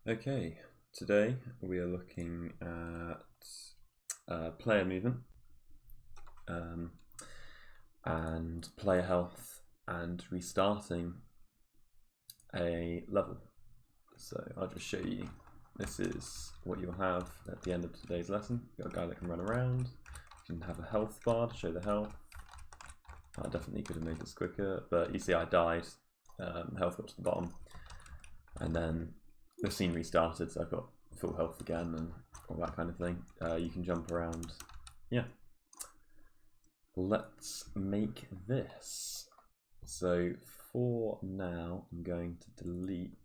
Okay, today we are looking at player movement and player health and restarting a level. So I'll just show you. This is what you'll have at the end of today's lesson. You've got a guy that can run around. You can have a health bar to show the health. I definitely could have made this quicker, but you see I died. Health got to the bottom, and then the scene restarted, so I've got full health again and all that kind of thing. You can jump around. Yeah. Let's make this. So for now, I'm going to delete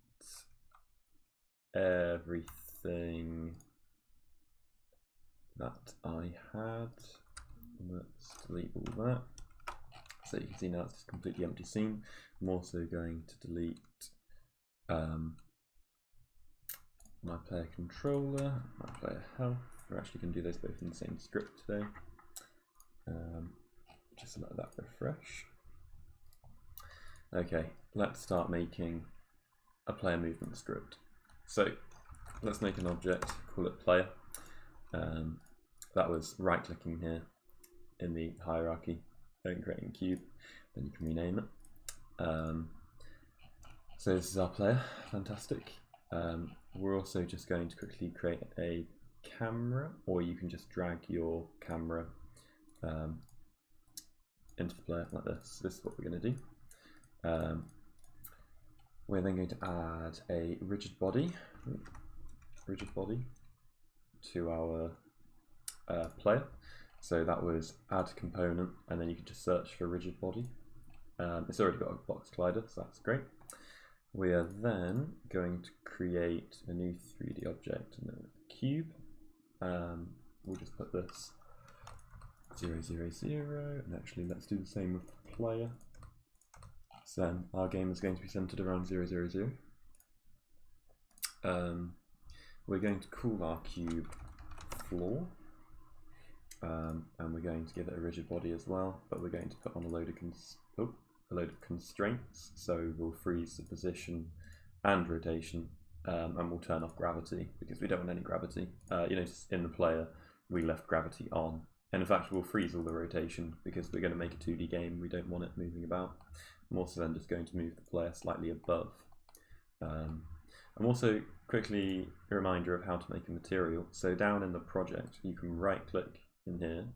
everything that I had. Let's delete all that. So you can see now it's just a completely empty scene. I'm also going to delete my player controller, my player health. We're actually going to do those both in the same script today. Just let that refresh. Okay, let's start making a player movement script. So let's make an object, call it player. That was right clicking here in the hierarchy and creating a cube, then you can rename it. So this is our player, fantastic. We're also just going to quickly create a camera, or you can just drag your camera into the player like this. This is what we're going to do. We're then going to add a rigid body to our player. So that was add component, and then you can just search for rigid body. It's already got a box collider, so that's great. We are then going to create a new 3D object and then a cube. We'll just put this 0, 0, 0, and actually let's do the same with the player. So then our game is going to be centered around 0, 0, 0. We're going to call our cube floor, and we're going to give it a rigid body as well, but we're going to put on a load of constraints, so we'll freeze the position and rotation, and we'll turn off gravity because we don't want any gravity. You notice in the player we left gravity on, and in fact we'll freeze all the rotation because we're going to make a 2D game. We don't want it moving about. I'm also then just going to move the player slightly above. I'm also quickly a reminder of how to make a material. So down in the project you can right click in here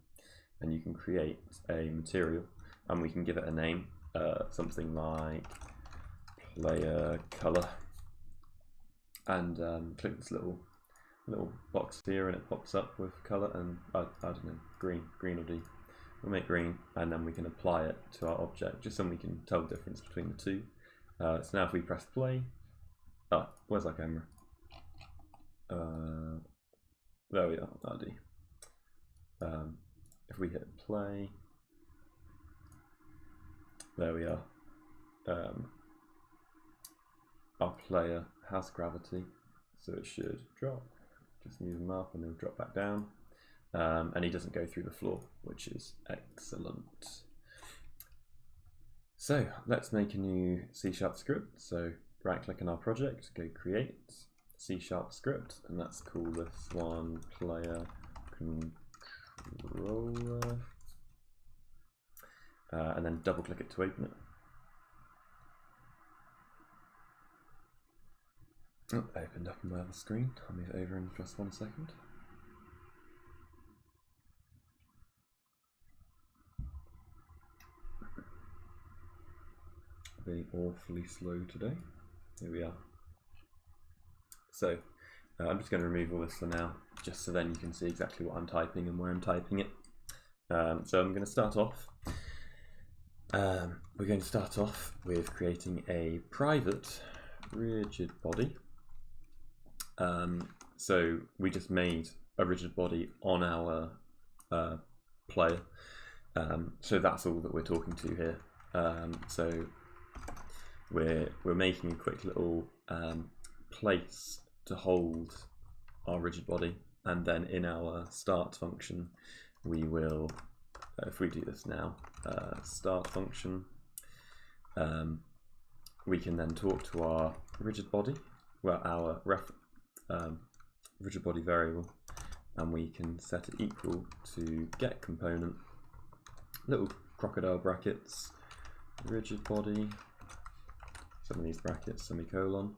and you can create a material, and we can give it a name. Something like player color, and click this little box here and it pops up with color, and I don't know, green will do. We'll make green, and then we can apply it to our object just so we can tell the difference between the two. So now if we press play, where's our camera? There we are, that'll do. If we hit play, there we are. Our player has gravity, so it should drop. Just move him up and he'll drop back down. And he doesn't go through the floor, which is excellent. So let's make a new C# script. So right click on our project, go create C# script, and let's call this one player controller. And then double click it to open it. Oh, opened up on my other screen. I'll move it over in just 1 second. Being awfully slow today. Here we are. So I'm just going to remove all this for now, just so then you can see exactly what I'm typing and where I'm typing it. So I'm going to start off. We're going to start off with creating a private rigid body. So we just made a rigid body on our player. So that's all that we're talking to here. So we're making a quick little place to hold our rigid body, and then in our start function we will, if we do this now, start function, we can then talk to our rigid body, well, our rigid body variable, and we can set it equal to get component, little crocodile brackets, rigid body, some of these brackets, semicolon.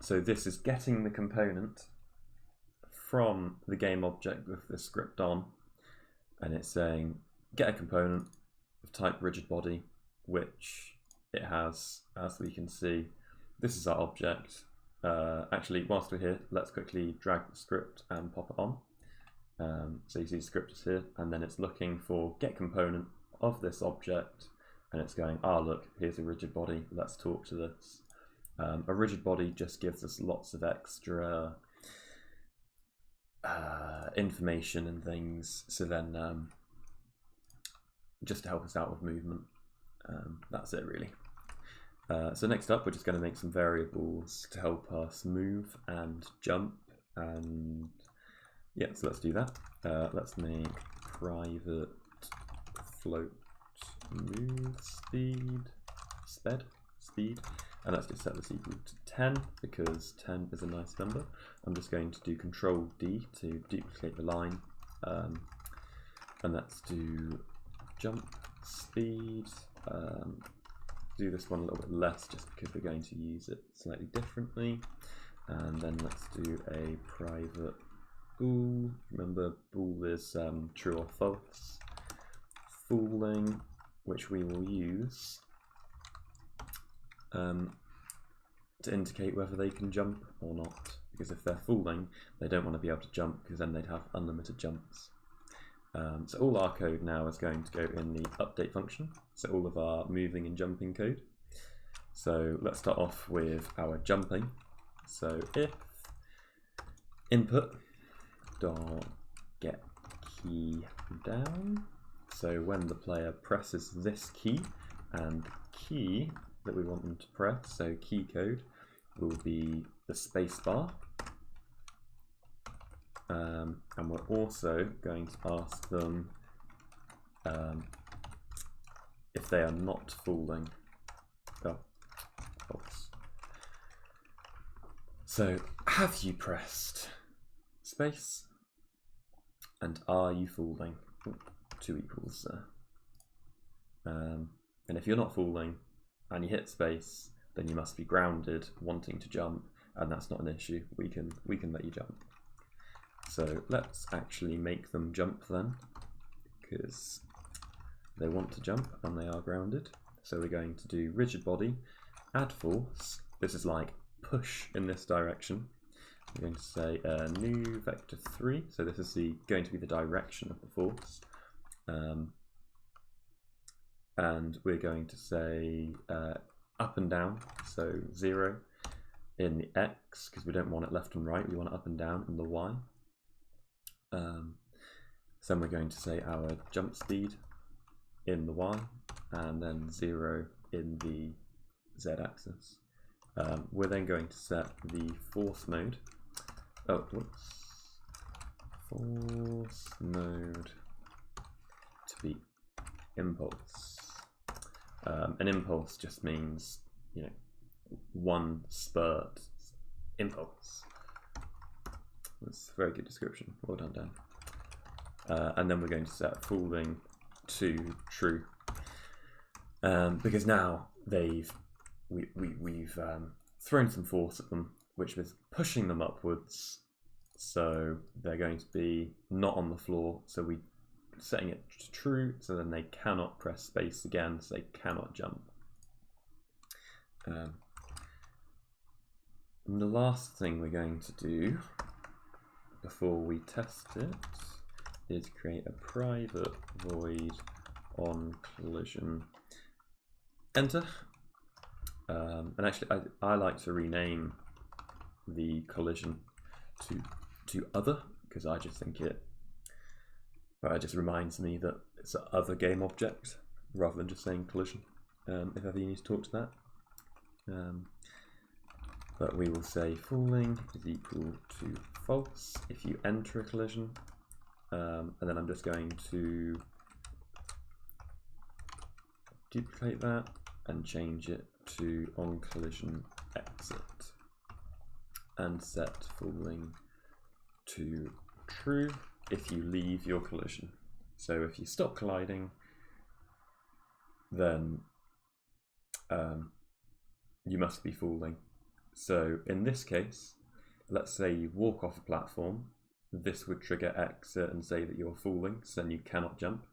So this is getting the component from the game object with the script on, and it's saying get a component of type rigid body, which it has, as we can see. This is our object. Actually, whilst we're here, let's quickly drag the script and pop it on. So you see the script is here, and then it's looking for get component of this object, and it's going, look, here's a rigid body, let's talk to this. A rigid body just gives us lots of extra information and things, so then just to help us out with movement. That's it really. So next up, we're just going to make some variables to help us move and jump, and yeah, so let's do that. Let's make private float move speed, and let's just set this equal to 10 because 10 is a nice number. I'm just going to do Control D to duplicate the line, and let's do jump speed. Do this one a little bit less just because we're going to use it slightly differently, and then let's do a private bool. Remember, bool is true or false. Fooling, which we will use to indicate whether they can jump or not, because if they're fooling, they don't want to be able to jump because then they'd have unlimited jumps. So all our code now is going to go in the update function, so all of our moving and jumping code. So let's start off with our jumping. So if input dot get key down, so when the player presses this key, and key that we want them to press, so key code will be the space bar. And we're also going to ask them if they are not fooling. False. So, have you pressed space? And are you fooling? 2 equals there. And if you're not fooling and you hit space, then you must be grounded, wanting to jump, and that's not an issue. We can let you jump. So let's actually make them jump then, because they want to jump and they are grounded. So we're going to do rigid body, add force. This is like push in this direction. We're going to say new vector 3. So this is going to be the direction of the force. And we're going to say up and down, so 0 in the X, because we don't want it left and right, we want it up and down in the Y. So then we're going to say our jump speed in the Y, and then 0 in the Z axis. We're then going to set the force mode. Force mode to be impulse. An impulse just means, you know, one spurt impulse. That's a very good description. Well done, Dan. And then we're going to set fooling to true, because now we've thrown some force at them, which was pushing them upwards. So they're going to be not on the floor. So we're setting it to true. So then they cannot press space again. So they cannot jump. And the last thing we're going to do before we test it is create a private void on collision enter. And actually I like to rename the collision to other, because I just think it just reminds me that it's an other game object rather than just saying collision, if ever you need to talk to that. But we will say fooling is equal to false if you enter a collision, and then I'm just going to duplicate that and change it to on collision exit. and set falling to true if you leave your collision. So if you stop colliding, then you must be falling. So in this case, let's say you walk off a platform, this would trigger exit and say that you're falling, so then you cannot jump.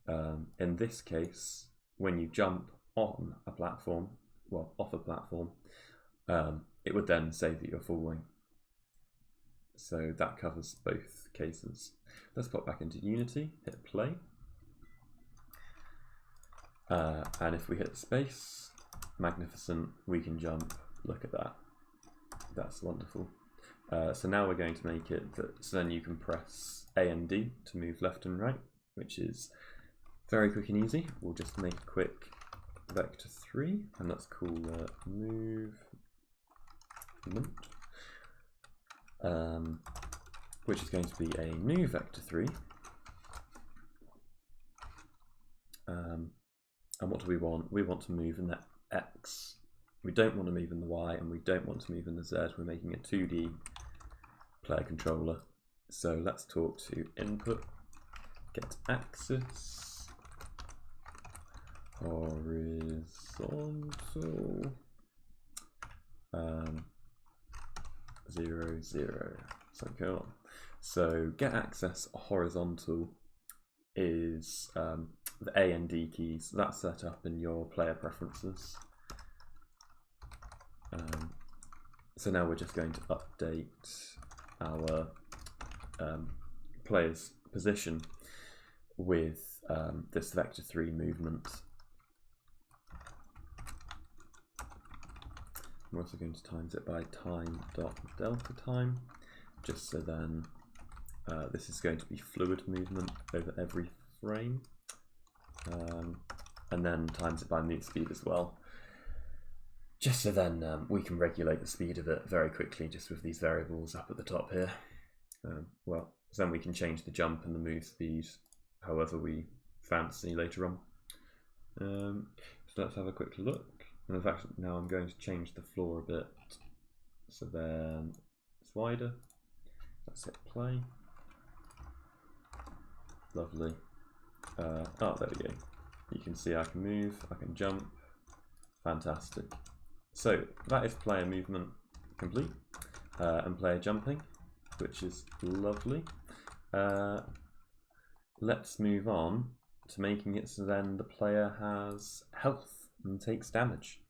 In this case, when you jump on a platform, well, off a platform, it would then say that you're falling. So that covers both cases. Let's pop back into Unity, hit play. And if we hit space, magnificent, we can jump. Look at that. That's wonderful. So now we're going to make it that, so then you can press A and D to move left and right, which is very quick and easy. We'll just make a quick vector 3, and let's call it movement, which is going to be a new vector 3. And what do we want? We want to move in the X. We don't want to move in the Y, and we don't want to move in the Z. We're making a 2D player controller. So let's talk to input, get axis, horizontal, 0, 0. So cool. So get axis horizontal is the A and D keys. That's set up in your player preferences. So now we're just going to update our player's position with this vector 3 movement. I'm also going to times it by time.delta time, just so then this is going to be fluid movement over every frame, and then times it by move speed as well, just so then we can regulate the speed of it very quickly just with these variables up at the top here. Well, so then we can change the jump and the move speed however we fancy later on. So let's have a quick look. And in fact, now I'm going to change the floor a bit, so then it's wider. Let's hit play. Lovely. Oh, there we go. You can see I can move, I can jump. Fantastic. So that is player movement complete, and player jumping, which is lovely. Let's move on to making it so then the player has health and takes damage.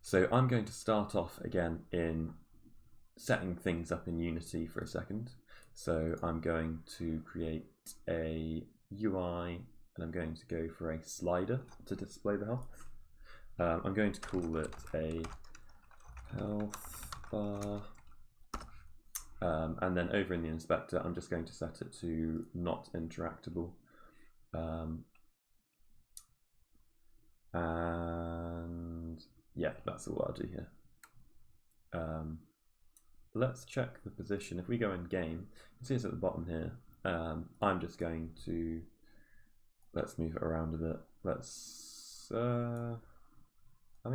So I'm going to start off again in setting things up in Unity for a second. So I'm going to create a UI, and I'm going to go for a slider to display the health. I'm going to call it a health bar, and then over in the inspector I'm just going to set it to not interactable, and yeah, that's all I'll do here. Let's check the position. If we go in game, you can see it's at the bottom here. I'm just going to, let's move it around a bit. Let's I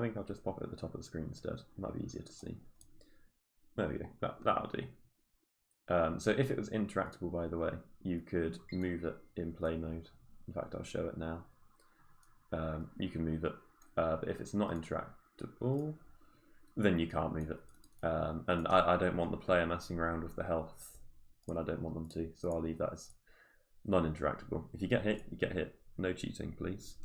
think I'll just pop it at the top of the screen instead. It might be easier to see. There we go. That'll do. So if it was interactable, by the way, you could move it in play mode. In fact, I'll show it now. You can move it, but if it's not interactable, then you can't move it. And I don't want the player messing around with the health when I don't want them to, so I'll leave that as non-interactable. If you get hit, you get hit. No cheating, please.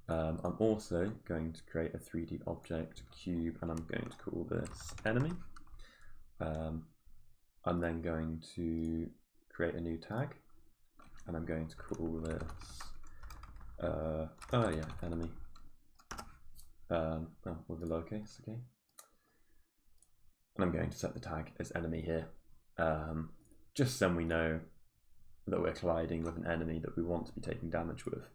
I'm also going to create a 3D object cube, and I'm going to call this enemy. I'm then going to create a new tag, and I'm going to call this enemy. With a lowercase, okay. And I'm going to set the tag as enemy here, just so we know that we're colliding with an enemy that we want to be taking damage with.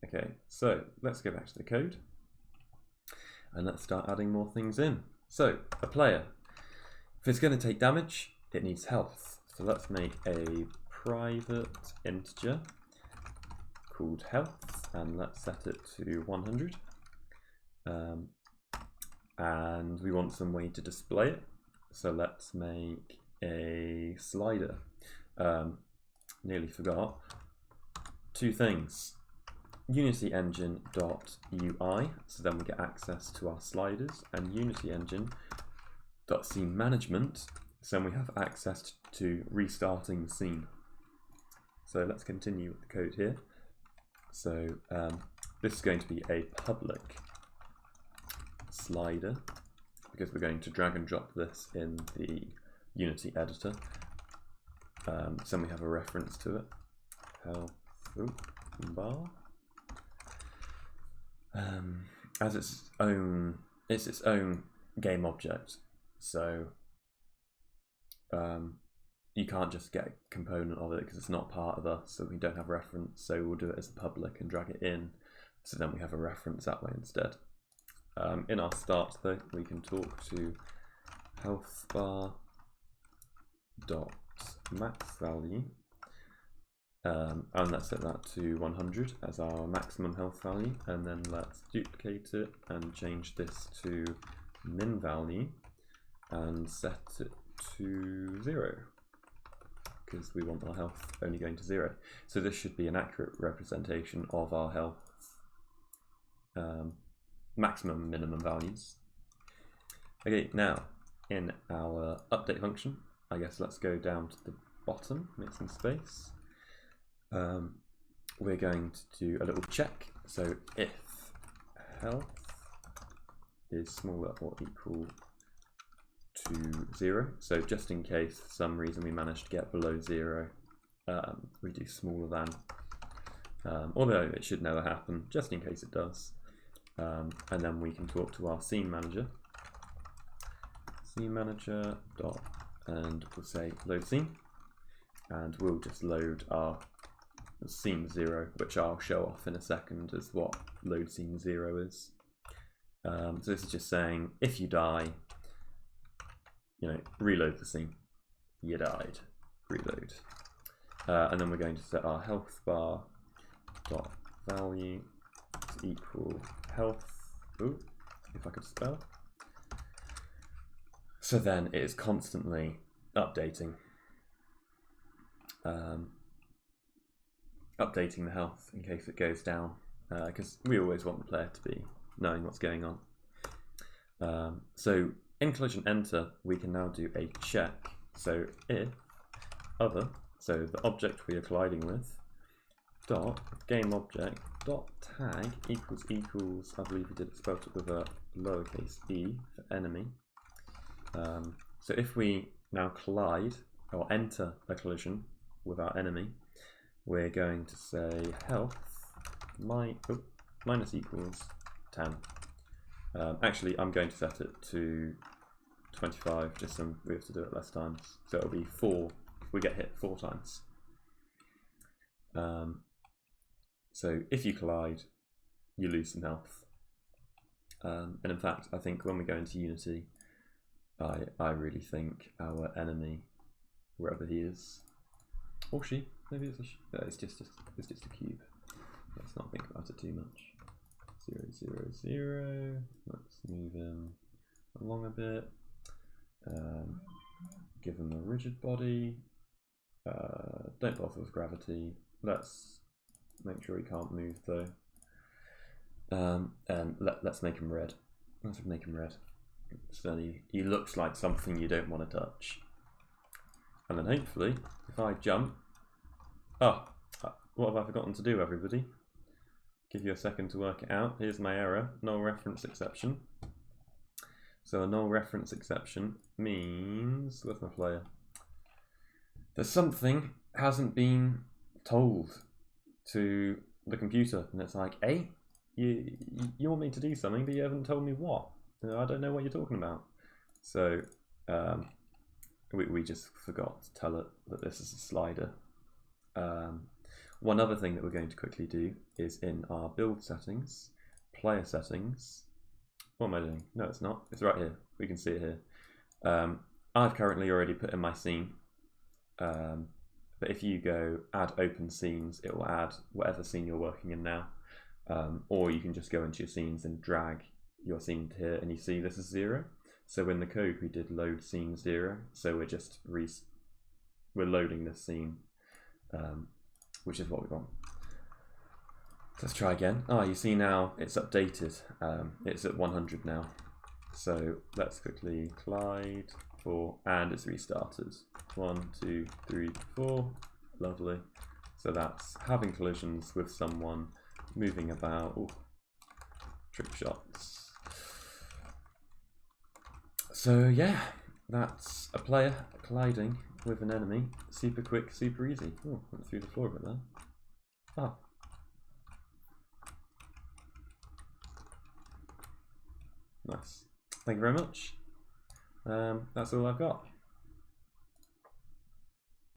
Okay, so let's go back to the code and let's start adding more things in. So a player, if it's going to take damage, it needs health. So let's make a private integer called health, and let's set it to 100. And and we want some way to display it. So let's make a slider. Nearly forgot. Two things. Unity engine.ui, so then we get access to our sliders, and Unity engine.scene management, so then we have access to restarting the scene. So let's continue with the code here. So this is going to be a public slider, because we're going to drag and drop this in the Unity editor. So then we have a reference to it. Health bar. As its own game object. So you can't just get a component of it because it's not part of us, so we don't have reference. So we'll do it as a public and drag it in. So then we have a reference that way instead. In our start though, we can talk to health bar dot max value, and let's set that to 100 as our maximum health value, and then let's duplicate it and change this to min value and set it to 0 because we want our health only going to 0. So this should be an accurate representation of our health maximum and minimum values. Okay, now in our update function, I guess let's go down to the bottom, make some space. We're going to do a little check. So if health is smaller or equal to 0, so just in case for some reason we manage to get below 0, we do smaller than, although it should never happen, just in case it does. And then we can talk to our scene manager dot, and we'll say load scene, and we'll just load our scene 0, which I'll show off in a second as what load scene 0 is. So this is just saying if you die, reload the scene. You died, reload. And then we're going to set our health bar dot value to equal health. Ooh, if I could spell. So then it is constantly updating. Updating the health in case it goes down, because we always want the player to be knowing what's going on. So in collision enter, we can now do a check. So if other, so the object we are colliding with, dot game object dot tag equals, I believe we did it spelled it with a lowercase e for enemy. So if we now collide or enter a collision with our enemy, we're going to say health minus equals 10. Actually, I'm going to set it to 25, just so we have to do it less times. So it'll be 4 if we get hit 4 times. So if you collide, you lose some health. And in fact, I think when we go into Unity, I really think our enemy, wherever he is, or she, maybe it's just a cube. Let's not think about it too much. 0, 0, 0. Let's move him along a bit. Give him a rigid body. Don't bother with gravity. Let's make sure he can't move though. And let's make him red. Let's make him red. So he looks like something you don't want to touch. And then hopefully, if I jump, what have I forgotten to do, everybody? Give you a second to work it out. Here's my error, null reference exception. So a null reference exception means, where's my player? That something hasn't been told to the computer, and it's like, hey, you want me to do something, but you haven't told me what. I don't know what you're talking about. So we just forgot to tell it that this is a slider. One other thing that we're going to quickly do is in our build settings, player settings. What am I doing? No, it's not. It's right here. We can see it here. I've currently already put in my scene. But if you go add open scenes, it will add whatever scene you're working in now. Or you can just go into your scenes and drag your scene here, and you see this is 0. So in the code we did load scene 0, so we're just we're loading this scene, which is what we want. So let's try again. You see now it's updated. It's at 100 now. So let's quickly collide and it's restarted. 1, 2, 3, 4. Lovely. So that's having collisions with someone, moving about. Ooh, trick shots. So yeah, that's a player colliding with an enemy. Super quick, super easy. Oh, went through the floor a bit there. Ah. Nice. Thank you very much. That's all I've got.